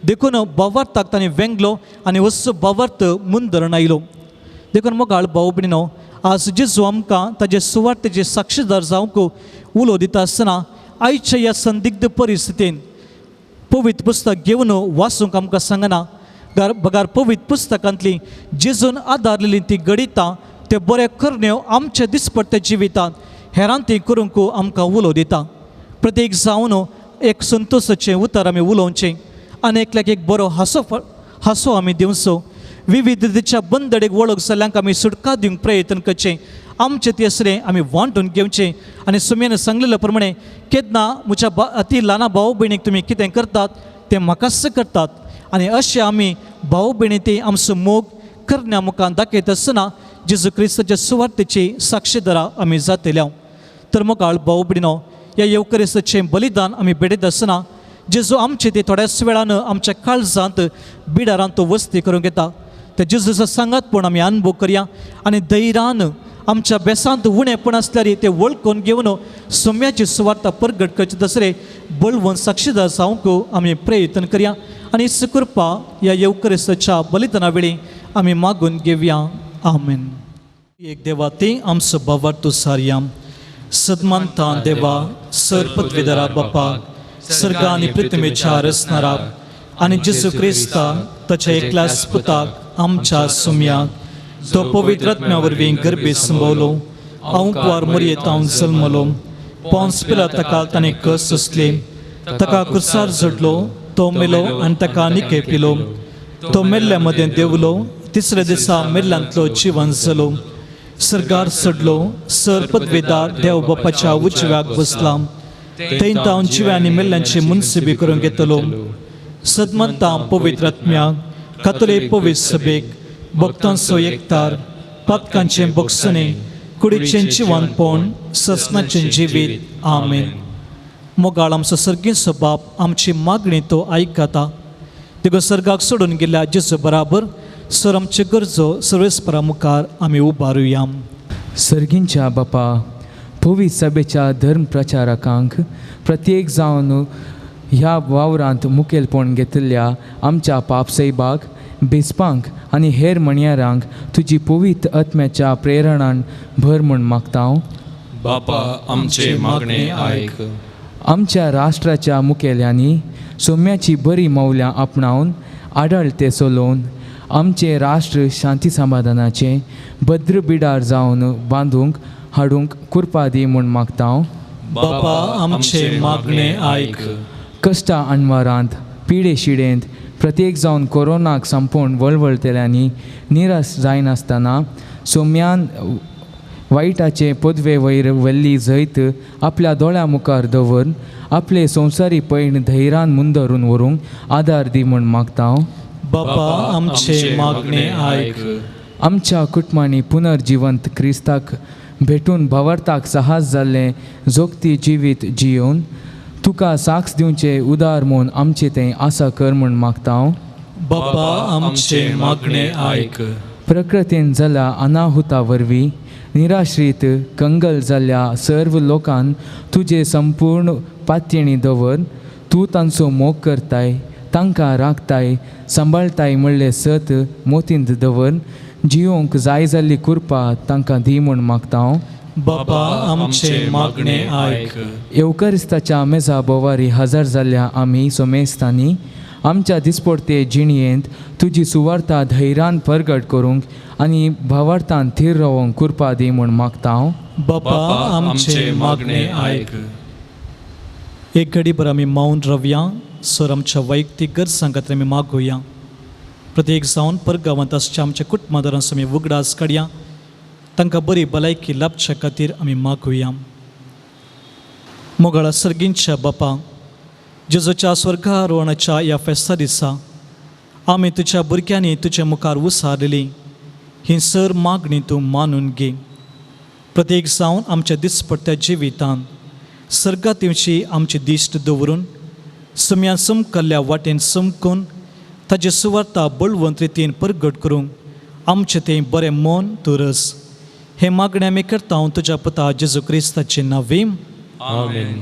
देखून भावार्थाक ताणें वेंगलो आनी वस्सो भावार्थ मुंदरून आयलो. देखून मोगाळ भाऊ भयणीनो आज जेजू आमकां ताचे सुवार्थेचे साक्षीदार जावंक उलो दिता आसतना आयच्या ह्या संदिग्ध परिस्थितीन पवित्र पुस्तक घेवन वाचूंक आमकां सांगना. बगार पवित्र पुस्तकांतली जेजून आदारलेलीं ती गणितां ते बरे करण्यो आमच्या दिसपट्ट्या जिवितांत हेरांत ती करूंक आमकां उलो दिता. प्रत्येक जावन एक संतोशाचें उतर आमी उलोवचें आनी एकल्याक एक बरो हांसो आमी दिवचो. विविधतेच्या बंदडेक वळख जाल्ल्यांक आमी सुटका दिवंक प्रयत्न करचें. आमचें ती असलें आमी वांटून घेवचें आनी सुमयेन सांगलेल्या प्रमाणे केन्ना म्हज्या अती ल्हान भाव भयणीक तुमी कितें करतात तें म्हाकाच करतात आनी अशें आमी भाव भयणी ती आमचो मोग करण्या मुखार दाखयत आसतना जेजू क्रिस्ताच्या सुवार्थेची साक्षीदारां आमी जातल्या. तर मोगाळ भाव भयणीनो ह्या येवकरिस्ताचें बलिदान आमी बेडयत आसतना जेजू आमचे ते थोड्याच वेळान आमच्या काळजांत बिडारांत तो वस्ती करूंक येता. त्या जेजूचा सांगातपण आमी अनुभव करया आनी धैर्यान आमच्या बेसांत उणेपण आसल्यार ते वळखून घेवन सोम्याची सुवार्ता परगट करचे दसरे बळवून साक्षीदार जावंक आमी प्रयत्न करया आनी सुकृपा ह्या येवकरिस्ताच्या बलिदाना वेळी आमी मागून घेवया आमेन. एक देवा ते आमचो बाबार तूं सारया सदमानता देवा सरपदवेदारा बापाक सर्गा आनी पृथ्वीच्या रचणारा आनी जेजू क्रिस्ता ताच्या एकल्याच पुताक आमच्या सुम्याक तो पवित्र आत्म्या वरवीं गर्भे संभोवलो अवंकवार मरयेंत हांव जल्मलो पोंस पिलाताका ताणें कस सोंसले ताका क्रुसार झडलो तो मेलो आनी ताका निखेपिलो तो मेल्ल्या मदें देंवलो तिसऱ्या दिसा मेल्ल्यांतलो जिवन जालो सर्गार चडलो सर पदवेदार देव बापाच्या उजव्याक बसला थंय हांव जिव्यांनी मेल्ल्यांची मुनसिबी करून घेतलो सदमंता पवित्र आत्म्याक कातोलीक पवित्र सभेक भक्तांचो एकतार पातकांचें बगसणें कुडीचें जिवनपण ससनाचें जिवीत आमेन. मोगाळ आमचो सर्गीचो बाप आमची मागणी तो आयकता देखून सर्गाक सोडून गेल्या जेजू बराबर सर आमचे गरजो सर्वेस्परा मुखार आमी उबारुया. सर्गींच्या बापा पवित्र सभेच्या धर्म प्रचारकांक प्रत्येक जावन ह्या वावरांत मुखेलपण घेतिल्ल्या आमच्या पापसैबाक बेसपांक आनी हेर मणयारांक तुजी पवित्र आत्म्याच्या प्रेरणान भर म्हूण मागता. बापा आमचे मागणे आयक. आमच्या राष्ट्राच्या मुखेल्यांनी सोम्याची बरी मौल्यां आपणावन आडळ ते चलोवन आमचे राष्ट्र शांती समाधानाचे भद्र बिडार जावन बांदूंक हाडूंक कृपा दी म्हूण मागता. बापा आमचे मागणे आयक. कश्टां आनवारांत पिडे शिडेंत प्रत्येक जावन कोरोनाक संपोवन वळवळतेल्यांनी निराश जायनासतना सोम्यान वायटाचे पदवे वयर व्हेल्ली जैत आपल्या दोळ्या मुखार दवर आपले संवसारी पैण धैर्यान मुंदरून व्हरूंक आदार दी म्हूण मागता. बापा आमचे मागणे आयक. आमच्या कुटुंबांनी पुनर्जिवंत क्रिस्ताक भेटून भावार्थाक साहस जाल्लें जोगती जिवीत जियोवन तुका साक्ष दिवचे उदार म्हूण आमचे तें आसा कर म्हूण मागता. बापा आमचे मागणे आयक. प्रकृतीन जाल्या अनाहुता वरवीं निराश्रीत कंगल जाल्ल्या सर्व लोकांक तुजे संपूर्ण पातयेणी दवर तूं तांचो मोग करताय तांकां राखताय सांबाळताय म्हणलें सत मोतींत दवर जियोंक जाय जाल्ली कृपा तांकां दी म्हूण मागता. बापा आमचे मागणे आयक. येवकरिस्ताच्या मेजा बोवारी हजर जाल्ल्या आमी सोमेस्तांनी आमच्या दिसपडते जिणयेंत तुजी सुवार्ता धैर्यान परगट करूंक आनी भावार्थान थीर रावंक कृपा दी म्हूण मागता. बापा आमचे मागणे आयक. एक घडीभर आमी मौन रावया सर आमच्या वैयक्तीक गरजां खातीर आमी मागुया. प्रत्येक जावन परगांवांत आसच्या आमच्या कुटुंबादारांचो आमी उगडास काडया तांकां बरी भलायकी लाभच्या खातीर आमी मागुया. मोगाळा सर्गींच्या बापा जेजूच्या स्वर्गारोहणाच्या ह्या फेस्ता दिसा आमी तुज्या भुरग्यांनी तुज्या मुखार उसारलेली ही सर मागणी तूं मानून घे. प्रत्येक जावन आमच्या दिसपट्ट्या जिवितांत सर्गात येवची आमची दिश्ट दवरून सम्या समकल्ल्या वाटेन समकून ताची सुवार्ता बळवंत रितीन परगट करूंक आमचें तें बरें मन तूं रस. हे मागणें आमी करता तुज्या पुता जेजू क्रिस्ताचे नांवे आमेन.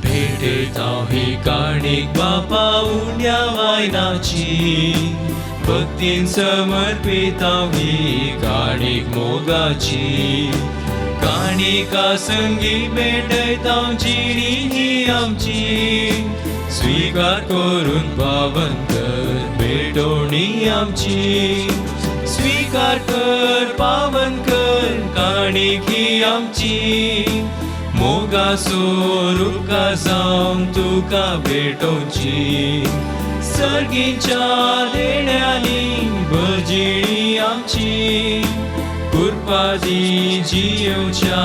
भेटेत हांव ही काणीक बापा उण्या वायनाची भक्तीन समर्पित हांव ही काणीक मोगाची काणिका संगी भेटयत हांव जिणी ही आमची स्वीकार करून पावन कर भेटोवणी आमची स्वीकार कर पावन कर काणीक ही आमची मोगाचो रुका जावन तुका भेटोवची सर्गीच्या देण्यांनी भजिणी आमची कृपादी जियोच्या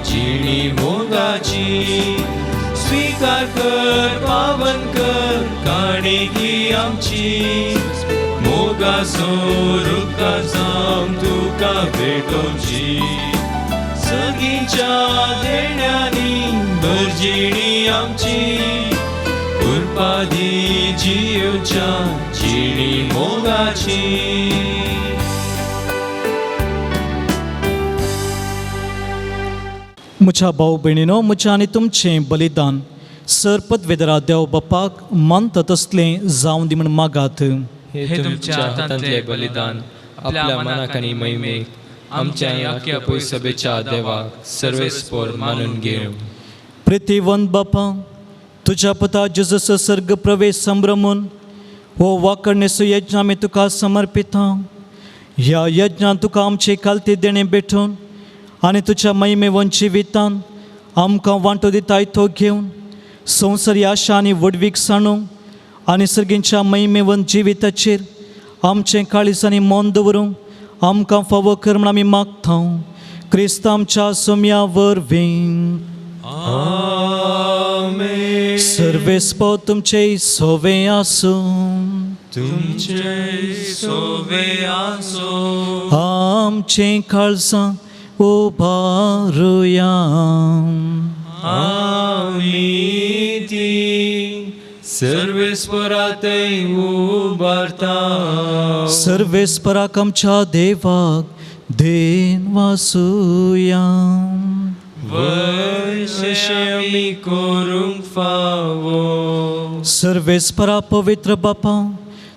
जिणी मोगाची स्वीकार कर पावन कर काणीक ही आमची मोगाचो रुका जावन तुका भेटोवची सगींच्या देण्यानी भरजिणी आमची उरपादी जियोच्या जिणी मोगाची म्हज्या भाऊ भयणीनो, म्हजें आनी तुमचें बलिदान सर पदवेदरा देव बापाक मानता तसलें जावं दी म्हण मागात. हे तुमच्या हातांतले बलिदान आपल्या मनाक आनी महिमेक आमच्या आख्या सभेच्या देवाक सर्वेस्पोर मानून घेवं. प्रितीवंत बापा, तुझ्या पुता जेजूचो सर्ग प्रवेश संभ्रमून हो वाकडणेचो यज्ञ आमी तुका समर्पिता. ह्या यज्ञान तुका आमचे कालते देणे भेटून आनी तुज्या महिमेवन जिवितान आमकां वांटो दिताय तो घेवन संवसारी आशा आनी वडवीक साणूंक आनी सर्गींच्या महिमेवन जिविताचेर आमचें काळीज आनी मोन दवरूंक आमकां फावो कर म्हण आमी मागता. क्रिस्त आमच्या सोम्या वरवीं. आमेन. सर्वेस्पो तुमचे सोवे आसूं. तुमचे सोवे आसो. आमचें काळजां उबारुया. आमी ती सर्वेस्परातय उबारता. सर्वेस्पराक आमच्या देवाक देन वासुया. वर्षे आमी करूंक फावो. सर्वेस्परा पवित्र बापा,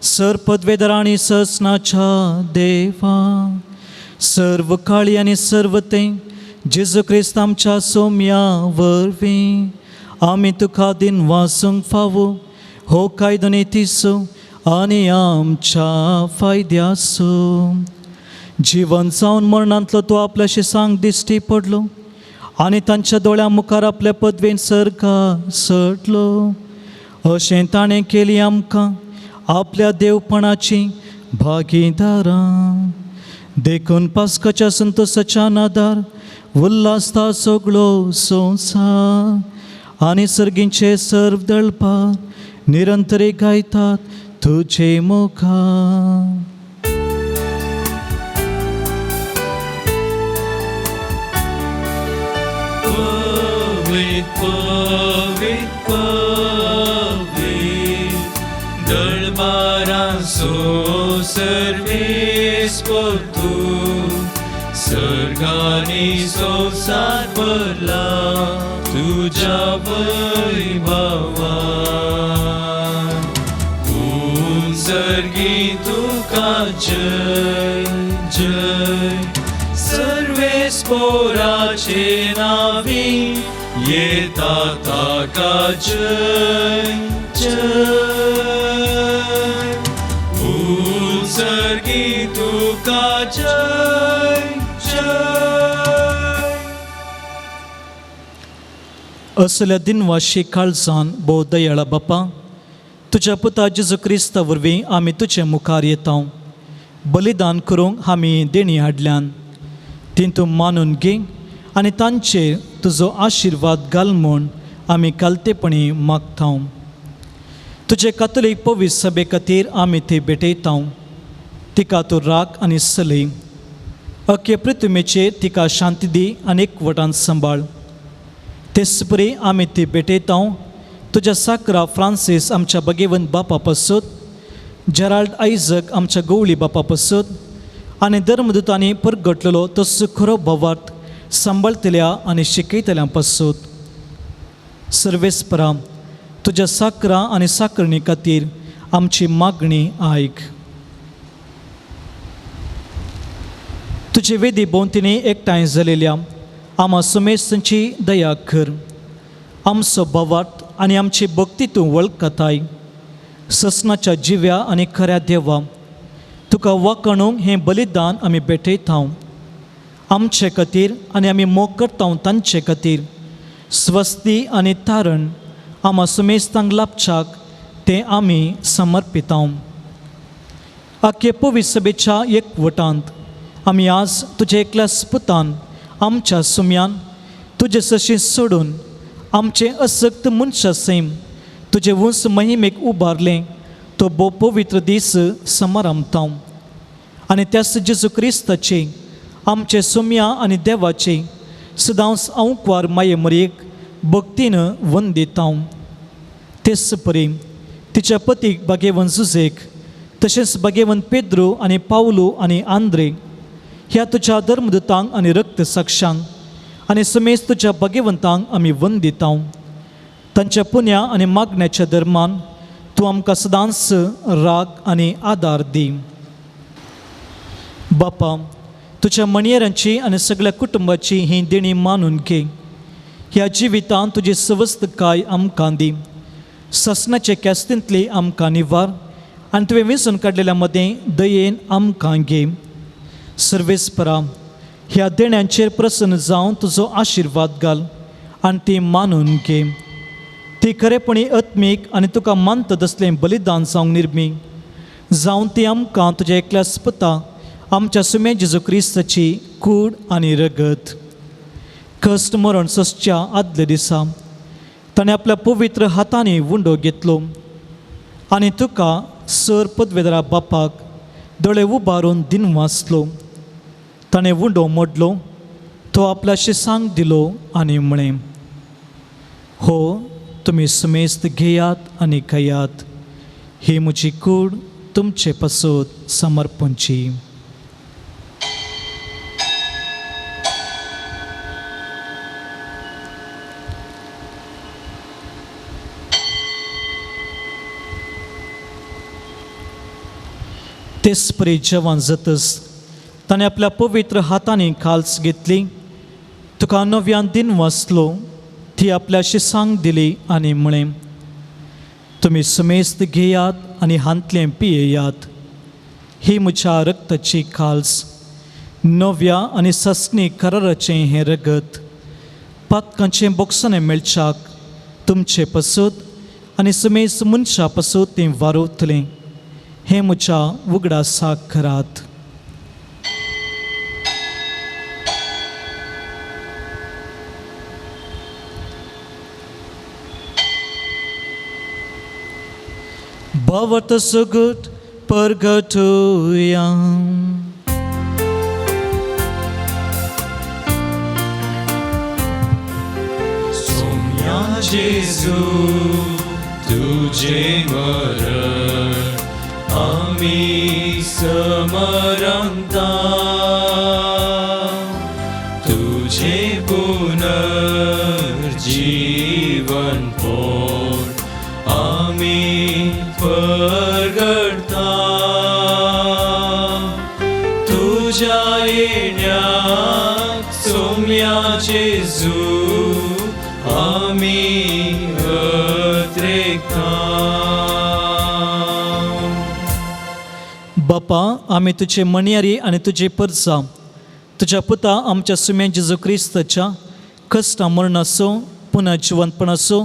सर पदवेदर आनी ससनाच्या देवा, सर्व काळी आनी सर्व ते जेजू क्रिस्त आमच्या सोम्या वरवीं आमी तुका दिन वासूंक फावो हो कायदो नितीसो आनी आमच्या फायद्यासो. जिवन जावन मरणांतलो तो आपल्याशी सांग दिश्टी पडलो आनी तांच्या दोळ्या मुखार आपल्या पदवेन सर्गा सडलो. अशें ताणें केली आमकां आपल्या देवपणाची भागीदारां. देखून पास्काच्या संतोशाच्या नादार उल्हासता सगळो संवसार आनी सर्गींचे सर्व दळपार निरंतरी गायतात तुझे मुखार. पवित पवित पवित दळबारांचो सर्वेस्पोर तूं. सर्गांनी संवसार भरला तुज्या वैभवान. सर्गी तुका जय जय. सर्वेस्पोराचे नावी येता ताका जय जय. सर्गी तुका जय जय. असल्या दिनवाशी काळजान भोव दयाळ बापा, तुज्या पुता जेजू क्रिस्ता वरवीं आमी तुजे मुखार येता. बलिदान करूंक आमी देणी हाडल्यान ती तूं मानून घे आनी तांचेर तुजो आशिर्वाद घाल म्हूण आमी कालतेपणी मागता. तुजे कातोलीक पवित्र सभे खातीर आमी ती भेटयता. तिका तूं राख आनी चलय. अख्खे पृथ्वीचेर तिका शांती दी आनी एकवटान सांबाळ. तेच परी आमी ती भेटयता तुज्या साकरा फ्रांसीस आमच्या भगिवंत बापा पासून, जेराल्ड आयझक आमच्या गवळी बापा पासून आनी धर्मदूतांनी परगटलेलो तो खरो भवार्थ सांबाळतल्या आनी शिकयतल्या पासून. सर्वेस्परा, तुज्या साकरा आनी साकरणी खातीर आमची मागणी आयक. तुजे वेदी भोंवतणी एकठांय जालेल्या आम्हा सुमेसांची दया कर. आमचो भवार्थ आनी आमची भक्ती तूं वळखताय. ससनाच्या जिव्या आनी खऱ्या देवा, तुका वाकणूंक हें बलिदान आमी भेटयता. आमचे खातीर आनी आमी मोग करता तांचे खातीर स्वस्ती आनी तारण आम्हा सुमेस्तांक लाभच्याक तें आमी समर्पिता. आख्खे पवित्र सभेच्या एकवटांत आमी आज तुजे एकल्या स्पुतान आमच्या सुम्यान तुजे सशी सोडून आमचे असक्त मनशा सैम तुजे वंस महिमेक उबारले तो भोव पवित्र दीस समारंभता. आनी त्यास जेजू क्रिस्ताचे आमचे सोम्या आनी देवाचे सदांच हांव माये मरयेक भक्तीन वन दितां. तेच परी तिच्या पतीक बागेवन जुजेक, तशेंच बागेवन पेद्रो आनी पावलो आनी आंद्रे ह्या तुज्या धर्मदुतांक आनी रक्त साक्षांक आनी समेज तुज्या बागेवंतांक आमी वन दितां. तांच्या पुण्या आनी मागण्याच्या धर्मान तूं आमकां सदांच राग आनी आदार दी. बापा, तुज्या मणयेरांची आनी सगळ्या कुटुंबाची ही देणी मानून घे. ह्या जिवितांत तुजी सवस्तकाय आमकां दी. ससनाचे कॅस्तींतली आमकां निवार आनी तुवें वेंचून काडलेल्या मदें दयेन आमकां घे. सर्वेस्परा, ह्या देण्यांचेर प्रसन्न जावन तुजो आशिर्वाद घाल आनी ती मानून घे. ती खरेपणी आत्मीक आनी तुका मानता तसलें बलिदान जावंक निर्मी जावन ती आमकां तुज्या एकल्या सुपुता आमच्या सुमे जेजू क्रिस्ताची कूड आनी रगत. कश्ट मरण ससच्या आदले दिसा ताणें आपल्या पवित्र हातांनी वुंडो घेतलो आनी तुका सर पदवेदारा बापाक दोळे उबारून दिन वाचलो. ताणें वुंडो मोडलो, तो आपल्या शिसांक दिलो आनी म्हळें, हो, तुमी समेस्त घेयात आनी खायात. ही म्हजी कूड तुमचे पासत समर्पणची. तेच परी जेवण जातच ताणें आपल्या पवित्र हातांनी खाल्स घेतली, तुका नव्यान दिन वाचलो, ती आपल्या शिसांक दिली आनी म्हळें, तुमी समेस्त घेयात आनी हांतलें पियेयात. ही म्हज्या रक्ताची खाल्स, नव्या आनी ससनी कराराचें हें रगत, पातकांचें बोगसाणें मेळच्याक तुमचे पासत आनी समेस्त मनशा पासत तें वारोतलें. हें म्हज्या उगडासाक करात. Bhavata sugut purgatoria. Somia Jesu, तुझे मरण आम्ही समरंता, तुझे पुनर्जीवन पोट आम्ही परगडता. तुझ्या येण्याक सोम्या जेजू आम्ही अत्रेकता. बापा, आमी तुजे मणयारी आनी तुजे परसा तुज्या पुता आमच्या सुमे जेजू क्रिस्ताच्या कश्टा मरणाचो पुन्हा जिवंतपणाचो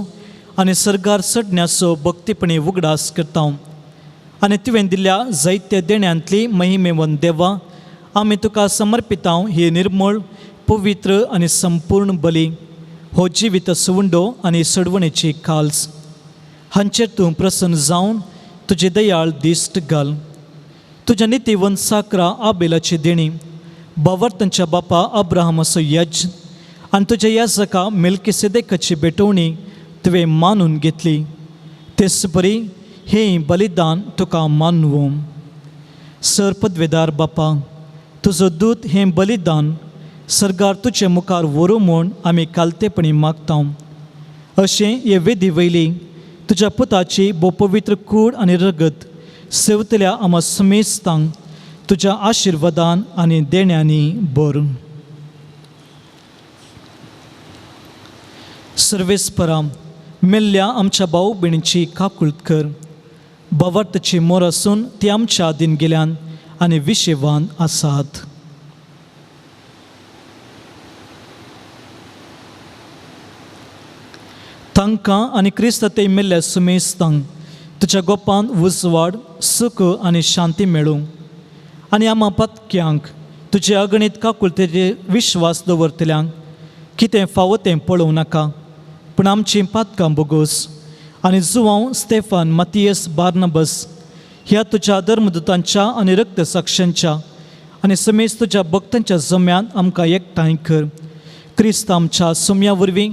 आनी सरगार चडण्याचो भक्तीपणी उगडास करता. आनी तुवें दिल्ल्या जायत्या देण्यांतली महिमेवन देवा आमी तुका समर्पिता ही निर्मळ, पवित्र आनी संपूर्ण बली, हो जिवीत सुवंडो आनी सडवणेची खाल्स. हांचेर तूं प्रसन्न जावन तुजे दयाळ दिश्ट घाल. तुज्या नितीवन साकरा आबेलाची देणी, बावर्तांच्या बापा अब्राहमाचो यज्ञ आनी तुज्या याजका मेल्किसेदेकाची बेटवणी तुवें मानून घेतली. तेच परी हें बलिदान तुका मानवो. सर पदवेदार बापा, तुजो दूत हें बलिदान सरगार तुजे मुखार व्हरूं म्हूण आमी कालतेपणी मागता. अशें हे वेदी वयली तुज्या पुताची भोव पवित्र कूड आनी रगत सेवतल्या आमा समेस्तांक तुज्या आशिर्वादान आनी देण्यांनी भर. सर्वेस्परा, मेल्ल्या आमच्या भाऊ भयणीची काकुळट कर. बावर्ताची मोर आसून ती आमच्या आदीन गेल्यान आनी विशेवान आसात. तांकां आनी क्रिस्ताते मेल्ल्या सुमेस्तांक तुज्या गोपान उजवाड, सुख आनी शांती मेळूं आनी आमा पत्क्यांक तुजे अगणीत काकुळतेचेर विश्वास दवरतल्यांक कितें फावो तें पळोवं नाका, पूण आमचीं पातकां बोगोस आनी जुवांव स्तेफान, मातियस, बार्नबास ह्या तुज्या धर्मदुतांच्या आनी रक्त साक्षांच्या आनी समेस्त तुज्या भक्तांच्या जम्यान आमकां एकठांय कर. क्रिस्त आमच्या सुम्या वरवीं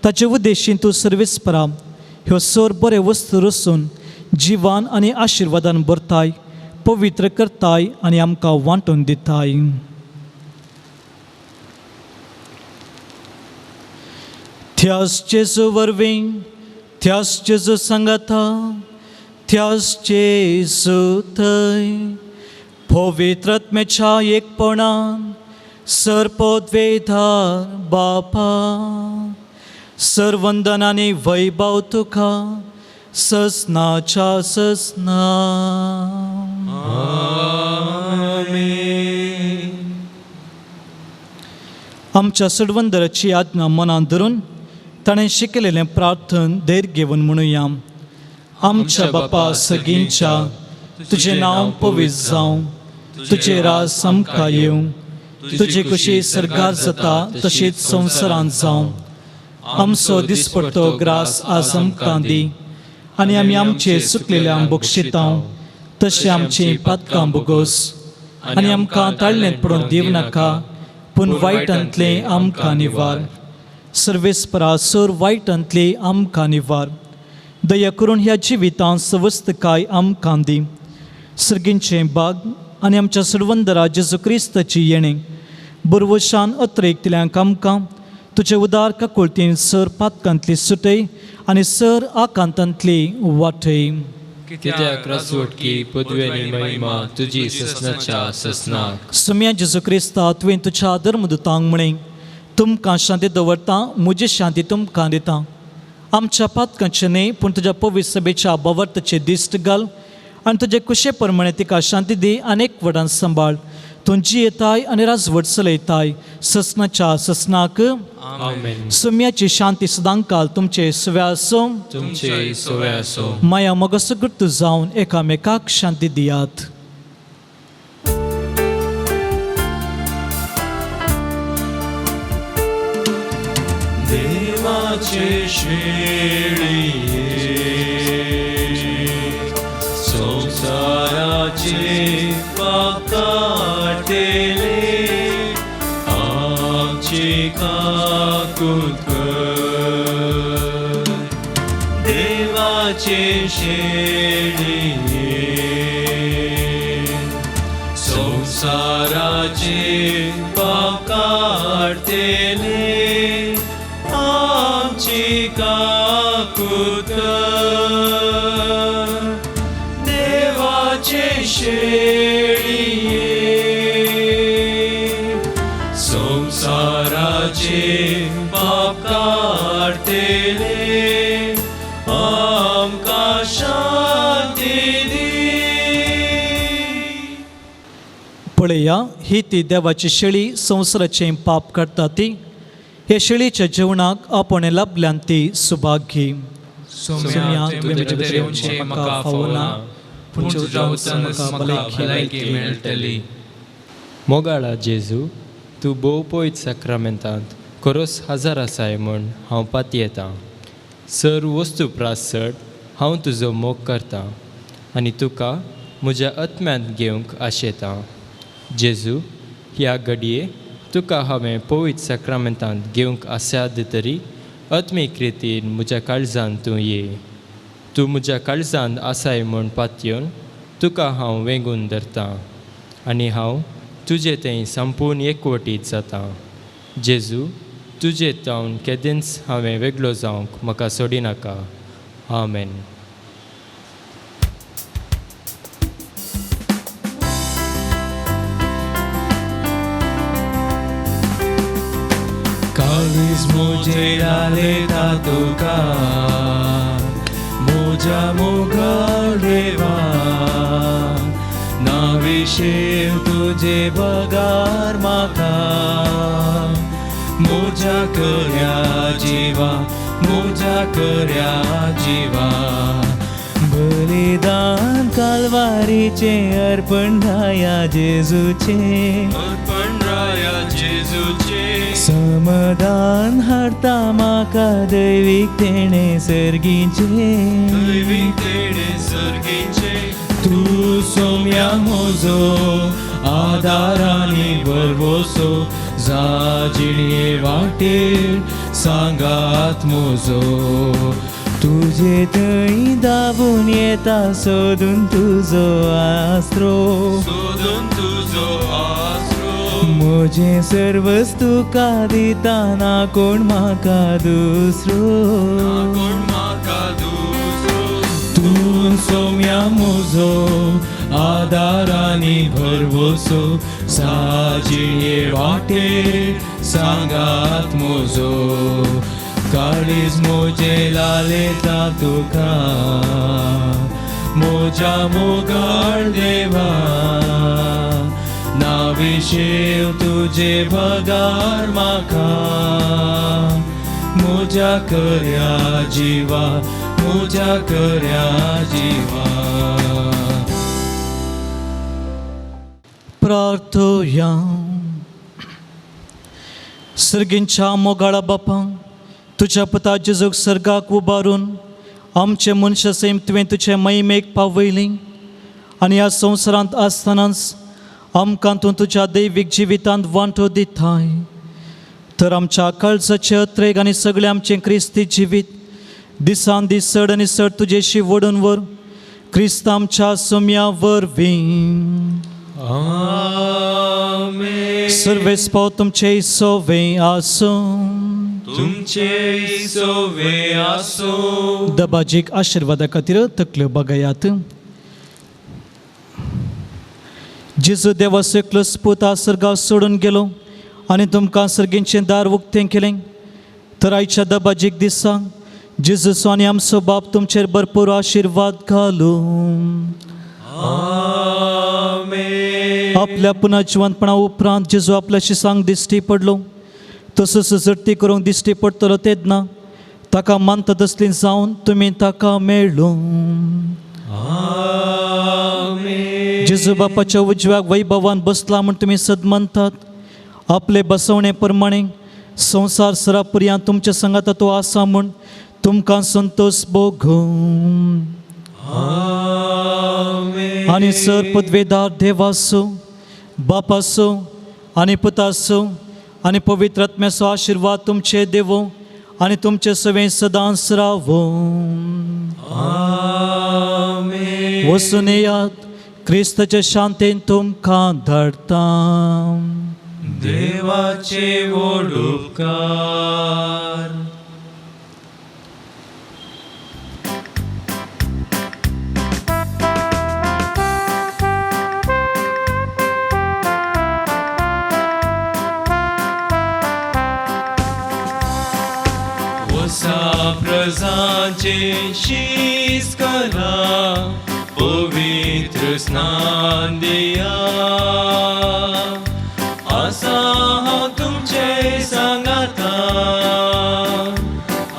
ताचे उद्देशीन तूं सर्वेस्परा ह्यो सर बरे वस्तू रचून जिवान आनी आशिर्वादान भरताय, पवित्र करताय आनी आमकां वांटून दिताय. त्याच जेजू वरवीं, त्याच जेजू सांगाता, त्याच जेजू थंय पवित्र आत्म्याच्या एकपणान सरपदवेधार बापा, सर्वंदन आनी वैभव तुका ससनाच्या ससना. आमच्या सडवंदराची आज्ञा मनांत धरून ताणें शिकलेलें प्रार्थन धैर्य घेवन म्हणुया. आमच्या बापा सगळींच्या तुजें नांव पवित्र जावं, तुजें राज आमकां येवं, तुजी कशी सर्गार जाता तशीच संवसारांत जावं. आमचो दिसपट्टो ग्रास आज आमकां दी, आनी आमी आमचे चुकलेल्यांक बक्षितांव तशें आमची पातकां बोगोस, आनी आमकां ताळणेंत पडून दिवं नाका, पूण वायटांतले आमकां निवार. सर्वेस्परा सर वायटांतले आमकां निवार. दया करून ह्या जिवितांत सवस्तकाय आमकां दी. सर्गींचे बाग आनी आमच्या सडवंदरा जेजू क्रिस्ताची येणे बरवशान अत्रेकतल्यांक आमकां तुजे उदार काकुळतीन सर पातकांतली सुटय आनी सर आकांतांतली वाटय. कित्याक रासवटकी पदवेनी महिमा तुजी ससनाच्या ससनाक. सुम्या जेजू क्रिस्ता तुवें तुज्या धर्मदुतांक म्हणे, तुमकां शांती दवरता, म्हजी शांती तुमकां दिता. आमच्या पातकांचे न्हय पूण तुज्या पवित्र सभेच्या बावर्ताचे दिश्ट घाल आनी तुजे कुशे प्रमाणे तिका शांती दी. अनेक वडान सांबाळ, तूं जियेताय आनी राजवट चलयताय ससनाच्या ससनाक. आमेन. सुम्याची शांती सदांकाल तुमचे सुव्या आसूं. तुमचे सोवे आसूं. माया मोगस गुट्ट जावन एकामेकाक शांती दियात. देवाचे शेळिये संसाराचे पाकाटेले, आमची काकूत कर. देवाचे शेळिये संसाराचे पाकाटेले, आमची काकूत कर. देवाचे शेळिये संसाराचे पाप काढतेले, आमकां शांती दी. पळया, ही ती देवाची शेळी संवसाराचें पाप काडटा ती. हे शेळीच्या जेवणाक आपण लाभल्यान ती सुभागी. सोम्या तुवें म्हजे भितरेवचे म्हाका फावना, पूण तुज्या वचन म्हाका भलायकी मेळटली. मोगाळा जेजू, तूं भोव पयत साक्रामेंतांत खरोच हजार आसाय म्हूण हांव पातयेतां. सर वस्तू प्रास चड हांव तुजो मोग करतां आनी तुका म्हज्या आत्म्यांत घेवंक आशेतां. जेजू, ह्या घडये तुका हांवें पवित्र साक्रामेंतांत घेवंक आसाद तरी आत्मीक रितीन म्हज्या काळजांत तूं ये. तूं म्हज्या काळजांत आसाय म्हूण पातयेवन तुका हांव वेंगून धरतां आनी हांव तुजे थंय संपूर्ण एकवटीत जाता. जेजू, तुजे जावन केदेंच हांवें वेगळो जावंक म्हाका सोडिनाका. आमेन. काळीज म्हजेर आलेता तुका, म्हज्या मोगाळ देवा. नाविशेव तुजे बगार म्हाका, म्हज्या कर्या जिवा, म्हज्या कर्या जिवा. बलिदान कालवारीचे अर्पण राया जेजूचे, अर्पण राया जेजू. तुझे समाधान हाडटा म्हाका दैवीक तेणे सर्गीचे दैवीक तेणे सर्गीचे तूं सोम्या म्हजो आदार आनी भरवोसो जाजिणे वाटेर सांगात म्हजो तुजे थंय दाबून येता सोदून तुजो आस्रो सोदून तुजो आसरो म्हजें सर्वच तुका दिताना कोण म्हाका दुसरो कोण म्हाका दुसरो तूं सोम्या म्हजो आदार आनी भरवोसो साजिणे वाटेर सांगात म्हजो काळीज म्हजे लालेता तुका म्हज्या मोगाळ देवा नाविशेव तुजे भगार म्हाका म्हज्या खऱ्या जिवा म्हज्या खऱ्या जिवा प्रार्थोया. सर्गींच्या मोगाळा बापा, तुझ्या पुता जेजूक सर्गाक उबारून आमचे मनशा सैम तुवें तुजे महिमेक पावयली आनी ह्या संवसारांत आसतनाच आमकां तूं तुज्या दैवीक जिवितांत वांटो दिताय. तर आमच्या काळजाचे अत्रेक आनी सगळें आमचें क्रिस्ती जिवीत दिसान दीस चड आनी चड तुजेशी वडून वर क्रिस्त आमच्या सोम्या वरवीं. आमेन. सर्वेस्पो तुमचे सोवे आसो. तुमचे सोवे आसो. दबाजीक आशिर्वादा खातीर तकल्यो बगयात. जेजू देवा सकलो स्पूत सर्गाक सोडून गेलो आनी तुमकां सर्गींचें दार उक्तें केलें. तर आयच्या दबाजीक दिसा जेजूचो आनी आमचो बाप तुमचेर भरपूर आशिर्वाद घालूं. आमेन. आपल्या पुनर्जिवंतपणा उपरांत जेजू आपल्याशी सांग दिश्टी पडलो तसोच झडटी करूंक दिश्टी पडटलो तेदना ताका मानता तसली जावन तुमी ताका मेळ्ळो. आमेन. जेजू बापाच्या उजव्याक वैभवान बसला म्हण तुमी सद म्हणटात. आपले बसवणे प्रमाणे संवसार सरापर्यंत तुमच्या संगात तो आसा म्हण तुमकां संतोष भोगूं. आमेन. आनी सर पदवेदार देवासो बापासो आनी पुतासो आनी पवित्र आत्म्याचो आशिर्वाद तुमचे देवो आनी तुमचे सवें सदांच रावो. आमेन. वचून येयात, क्रिस्ताचे शांतेन तुमकां धाडटा. देवाचे व्हड उपकार. प्रजांचे शीस करा, पवित्र स्नान दिया. आसा हांव तुमचे सांगाता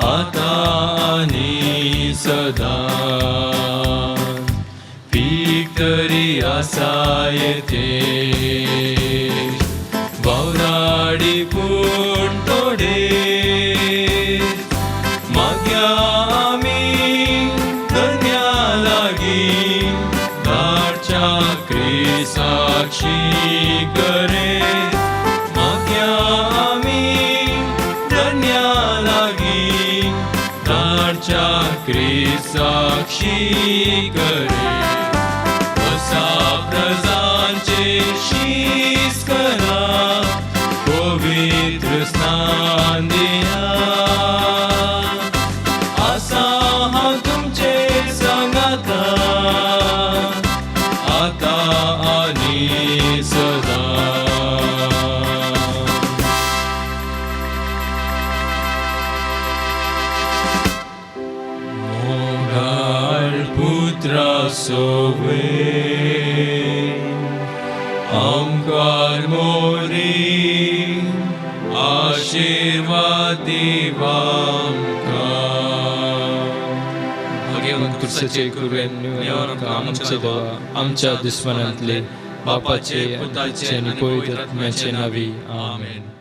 आतां आनी सदां. पीक तरी आसा येते वावराडी पूण थोडे. साक्षी करे माग्या आमी धन्या लागी धाडच्या क्रिस्त साक्षी करे. असा प्रजांचे शीस करा, पवित्र स्नान दिया. आसा हांव तुमचे सांगाता आता आनी सदां. मोगाळ पुत्रा सोवे आमकां मोरी आशिर्वाद दिवा सचे कुर्वेन आमचे देवा आमच्या दुश्मनांतले बापाचे पुताचे आणि पवित्र आत्म्याचे नावी. आमेन.